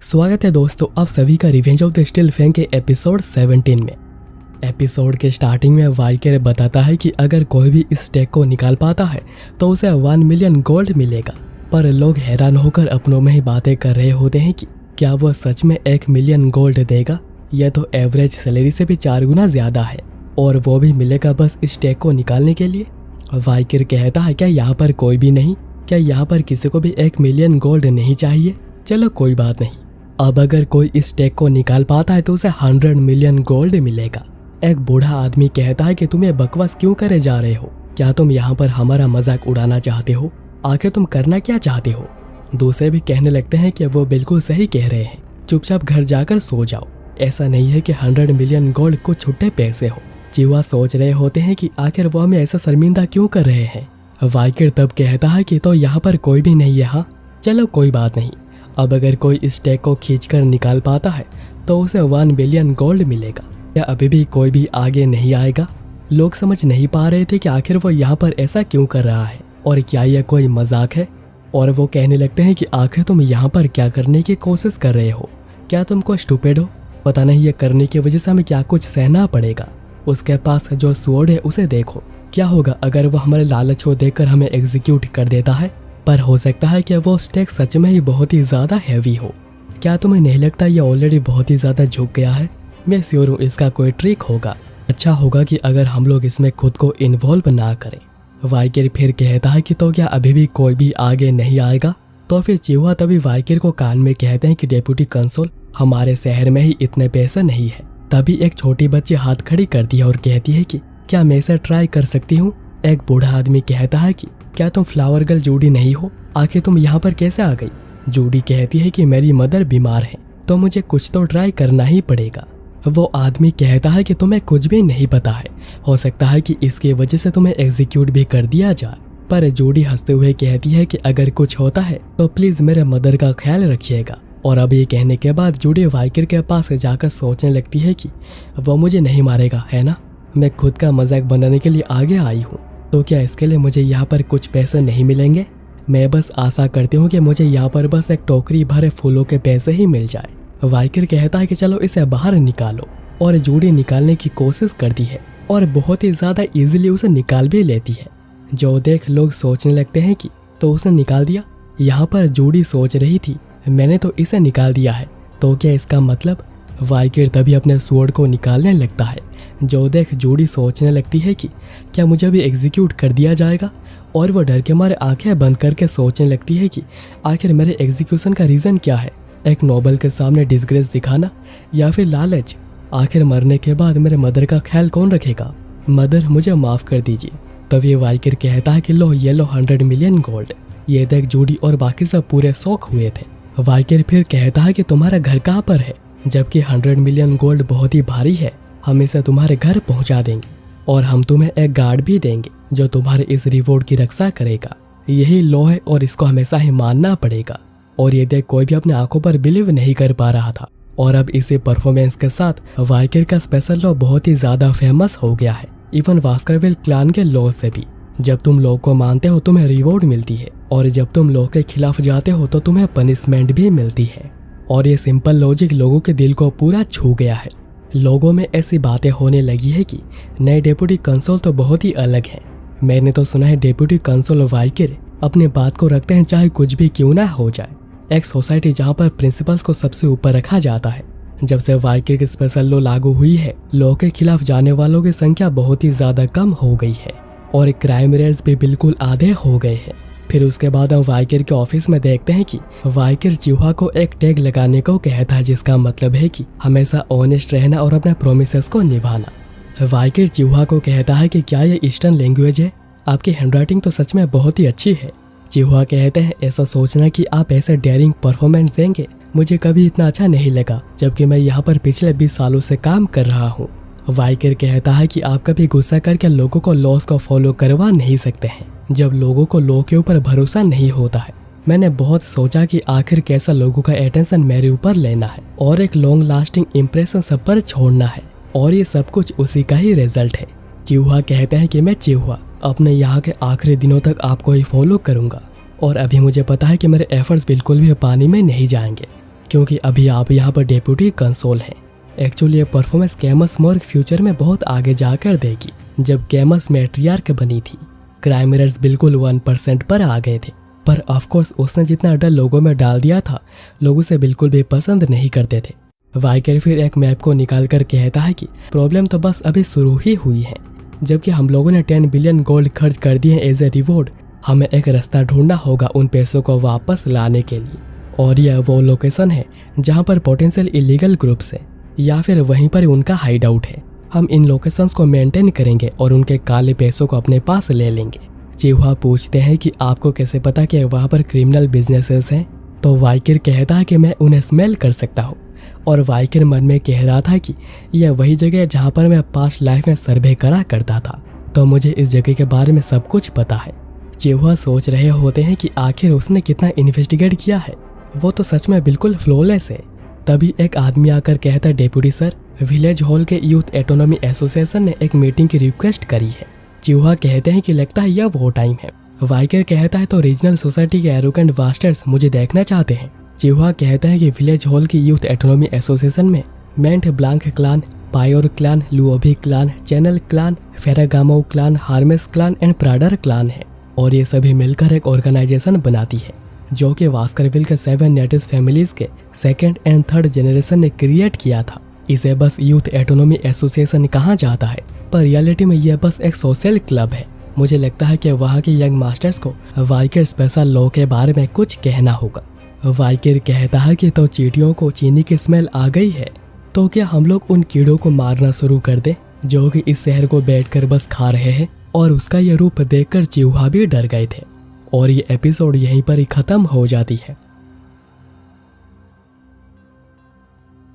स्वागत है दोस्तों आप सभी का revenge of the steel fang के एपिसोड 17 में। एपिसोड के स्टार्टिंग में वाल्कियर बताता है कि अगर कोई भी इस स्टैक को निकाल पाता है तो उसे 1 मिलियन गोल्ड मिलेगा। पर लोग हैरान होकर अपनों में ही बातें कर रहे होते हैं कि क्या वो सच में 1 मिलियन गोल्ड देगा। यह तो एवरेज सैलरी से भी 4 गुना ज्यादा है और वो भी मिलेगा बस इस स्टैक को निकालने के लिए। वाल्कियर कहता है क्या यहाँ पर कोई भी नहीं, क्या यहाँ पर किसी को भी 1 मिलियन गोल्ड नहीं चाहिए। चलो कोई बात नहीं, अब अगर कोई इस स्टैक को निकाल पाता है तो उसे 100 मिलियन गोल्ड मिलेगा। एक बूढ़ा आदमी कहता है कि तुम्हें बकवास क्यों करे जा रहे हो, क्या तुम यहाँ पर हमारा मजाक उड़ाना चाहते हो, आखिर तुम करना क्या चाहते हो। दूसरे भी कहने लगते हैं कि वो बिल्कुल सही कह रहे हैं, चुपचाप घर जाकर सो जाओ। ऐसा नहीं है कि 100 मिलियन गोल्ड कुछ छुट्टे पैसे हो। चिहुआ सोच रहे होते हैं कि आखिर वो हमें ऐसा शर्मिंदा क्यों कर रहे हैं। वाल्कियर तब कहता है कि तो यहाँ पर कोई भी नहीं है। हाँ चलो कोई बात नहीं, अब अगर कोई इस स्टैक को खींचकर निकाल पाता है तो उसे 1 बिलियन गोल्ड मिलेगा। क्या अभी भी कोई भी आगे नहीं आएगा। लोग समझ नहीं पा रहे थे कि आखिर वो यहाँ पर ऐसा क्यों कर रहा है और क्या यह कोई मजाक है। और वो कहने लगते हैं कि आखिर तुम यहाँ पर क्या करने की कोशिश कर रहे हो, क्या तुम को स्टूपिड हो। पता नहीं ये करने की वजह से हमें क्या कुछ सहना पड़ेगा। उसके पास जो स्वॉर्ड है उसे देखो, क्या होगा अगर वो हमारे लालच को देखकर हमें एग्जीक्यूट कर देता है। पर हो सकता है कि वो स्टैक सच में ही बहुत ही ज्यादा हैवी हो। क्या तुम्हें नहीं लगता ये ऑलरेडी बहुत ही ज्यादा झुक गया है। मैं श्योर हूँ इसका कोई ट्रिक होगा। अच्छा होगा कि अगर हम लोग इसमें खुद को इन्वॉल्व ना करें। वाल्कियर फिर कहता है कि तो क्या अभी भी कोई भी आगे नहीं आएगा। तो फिर चिहुआ तभी वाल्कियर को कान में कहते हैं कि डेप्यूटी कंसोल, हमारे शहर में ही इतने पैसे नहीं है। तभी एक छोटी बच्ची हाथ खड़ी करती है और कहती है कि क्या मैं इसे ट्राई कर सकती हूँ। एक बूढ़ा आदमी कहता है कि क्या तुम फ्लावर गर्ल जूडी नहीं हो, आखिर तुम यहाँ पर कैसे आ गई। जूडी कहती है कि मेरी मदर बीमार है तो मुझे कुछ तो ट्राई करना ही पड़ेगा। वो आदमी कहता है कि तुम्हें कुछ भी नहीं पता है, हो सकता है कि इसकी वजह से तुम्हें एग्जीक्यूट भी कर दिया जाए। पर जूडी हंसते हुए कहती है कि अगर कुछ होता है तो प्लीज मेरे मदर का ख्याल रखिएगा। और अब ये कहने के बाद जूडी वाल्कियर के पास जाकर सोचने लगती है कि वो मुझे नहीं मारेगा है ना, मैं खुद का मजाक बनाने के लिए आगे आई हूँ। तो क्या इसके लिए मुझे यहाँ पर कुछ पैसे नहीं मिलेंगे। मैं बस आशा करती हूँ कि मुझे यहाँ पर बस एक टोकरी भरे फूलों के पैसे ही मिल जाए। वाल्कियर कहता है कि चलो इसे बाहर निकालो और जूडी निकालने की कोशिश करती है और बहुत ही ज्यादा इजीली उसे निकाल भी लेती है। जो देख लोग सोचने लगते हैं कि तो उसने निकाल दिया। यहाँ पर जूडी सोच रही थी मैंने तो इसे निकाल दिया है, तो क्या इसका मतलब। वाल्कियर तभी अपने स्वॉर्ड को निकालने लगता है। जो देख जूडी सोचने लगती है कि क्या मुझे भी एग्जीक्यूट कर दिया जाएगा। और वो डर के मारे आंखें बंद करके सोचने लगती है कि आखिर मेरे एग्जीक्यूशन का रीज़न क्या है। एक नोबल के सामने डिस्ग्रेस दिखाना या फिर लालच। आखिर मरने के बाद मेरे मदर का ख्याल कौन रखेगा। मदर मुझे माफ़ कर दीजिए। तभी वाल्कियर कहता है कि लो ये लो 100 मिलियन गोल्ड। ये देख जूडी और बाकी सब पूरे शौक हुए थे। वाल्कियर फिर कहता है कि तुम्हारा घर कहाँ पर है, जबकि 100 मिलियन गोल्ड बहुत ही भारी है। हम इसे तुम्हारे घर पहुंचा देंगे और हम तुम्हें एक गार्ड भी देंगे जो तुम्हारे इस रिवॉर्ड की रक्षा करेगा। यही लॉ है और इसको हमेशा ही मानना पड़ेगा। और ये देख कोई भी अपने आंखों पर बिलीव नहीं कर पा रहा था। और अब इसी परफॉर्मेंस के साथ वाल्कियर का स्पेशल लॉ बहुत ही ज्यादा फेमस हो गया है, इवन बास्करविल क्लान के लॉ से भी। जब तुम लॉ को मानते हो तुम्हें रिवॉर्ड मिलती है और जब तुम लॉ के खिलाफ जाते हो तो तुम्हें पनिशमेंट भी मिलती है। और ये सिंपल लॉजिक लोगों के दिल को पूरा छू गया है। लोगों में ऐसी बातें होने लगी है कि नए डेप्यूटी कंसोल तो बहुत ही अलग हैं। मैंने तो सुना है डेप्यूटी कंसोल वाल्कियर अपनी बात को रखते हैं चाहे कुछ भी क्यों ना हो जाए। एक सोसाइटी जहाँ पर प्रिंसिपल्स को सबसे ऊपर रखा जाता है। जब से वाल्कियर की स्पेशल लॉ लागू हुई है लॉ के खिलाफ जाने वालों की संख्या बहुत ही ज्यादा कम हो गई है और क्राइम रेट्स भी बिल्कुल आधे हो गए हैं। फिर उसके बाद हम वाल्कियर के ऑफिस में देखते हैं कि वाल्कियर चिहुआ को एक टैग लगाने को कहता है जिसका मतलब है कि हमेशा ऑनेस्ट रहना और अपने प्रोमिसेस को निभाना। वाल्कियर चिहुआ को कहता है कि क्या ये ईस्टर्न लैंग्वेज है, आपकी हैंडराइटिंग तो सच में बहुत ही अच्छी है। चिहुआ कहते हैं ऐसा सोचना कि आप ऐसे डेयरिंग परफॉर्मेंस देंगे मुझे कभी इतना अच्छा नहीं लगा, जबकि मैं यहाँ पर पिछले 20 सालों से काम कर रहा हूँ। वाल्कियर कहता है कि आप कभी गुस्सा करके लोगों को लॉस को फॉलो करवा नहीं सकते हैं जब लोगों को लॉ के ऊपर भरोसा नहीं होता है। मैंने बहुत सोचा कि आखिर कैसा लोगों का अटेंशन मेरे ऊपर लेना है और एक लॉन्ग लास्टिंग इम्प्रेशन सब पर छोड़ना है और ये सब कुछ उसी का ही रिजल्ट है। चिहुआ कहते हैं कि मैं चिहुआ अपने यहाँ के आखिरी दिनों तक आपको ही फॉलो करूंगा और अभी मुझे पता है कि मेरे एफर्ट्स बिल्कुल भी पानी में नहीं जाएंगे। क्योंकि अभी आप यहाँ पर डेप्यूटी कंसोल हैं। एक्चुअली ये परफॉर्मेंस कैमस मॉर्ग फ्यूचर में बहुत आगे जाकर देगी। जब कैमस मैट्रियार्क बनी थी, क्राइम रेट्स बिल्कुल 1% पर आ गए थे, पर ऑफकोर्स उसने जितना डर लोगों में डाल दिया था, लोग उसे बिल्कुल भी पसंद नहीं करते थे। वाइकर फिर एक मैप को निकाल कर कहता है कि प्रॉब्लम तो बस अभी शुरू ही हुई है, जबकि हम लोगों ने 10 बिलियन गोल्ड खर्च कर दिए हैं एज ए रिवॉर्ड। हमें एक रास्ता ढूंढना होगा उन पैसों को वापस लाने के लिए, और यह वो लोकेशन है जहां पर पोटेंशियल इलीगल ग्रुप्स है या फिर वहीं पर उनका हाइड आउट है। हम इन लोकेशंस को मेंटेन करेंगे और उनके काले पैसों को अपने पास ले लेंगे। चिहुआ पूछते हैं कि आपको कैसे पता कि वहाँ पर क्रिमिनल बिजनेसेस हैं? तो वाइकिर कहता है कि मैं उन्हें स्मेल कर सकता हूँ, और वाइकिर मन में कह रहा था कि यह वही जगह है जहाँ पर मैं पास्ट लाइफ में सर्वे करा करता था, तो मुझे इस जगह के बारे में सब कुछ पता है। चिहुआ सोच रहे होते हैं कि आखिर उसने कितना इन्वेस्टिगेट किया है, वो तो सच में बिल्कुल फ्लॉलेस है। तभी एक आदमी आकर कहता है, डेप्यूटी सर, विलेज हॉल के यूथ एटोनॉमी एसोसिएशन ने एक मीटिंग की रिक्वेस्ट करी है। चिहुआ कहते हैं कि लगता है यह वो टाइम है। वाइकर कहता है तो रीजनल सोसाइटी के एरोगेंट बास्टर्स मुझे देखना चाहते हैं। चिहुआ कहता है कि विलेज हॉल की यूथ एटोनॉमी एसोसिएशन में मेंट ब्लांक क्लान, पायोर क्लान, लुओभी clan, Chanel clan, Ferragamo clan, Hermes clan and Prada clan है, और ये सभी मिलकर एक ऑर्गेनाइजेशन बनाती है जो कि वास्करविल के 7 नेटिव फैमिलीज के 2nd एंड 3rd जनरेशन ने क्रिएट किया था। इसे बस यूथ एटोनॉमी एसोसिएशन कहा जाता है, पर रियलिटी में यह बस एक सोशल क्लब है। मुझे लगता है कि वहाँ के यंग मास्टर्स को वाइकर स्पेशल लॉ के बारे में कुछ कहना होगा। वाइकर कहता है कि तो चींटियों को चीनी की स्मेल आ गई है, तो क्या हम लोग उन कीड़ों को मारना शुरू कर दें जो कि इस शहर को बैठकर बस खा रहे हैं। और उसका यह रूप देखकर चिहुआ भी डर गए थे। और ये एपिसोड यहीं पर ही खत्म हो जाती है।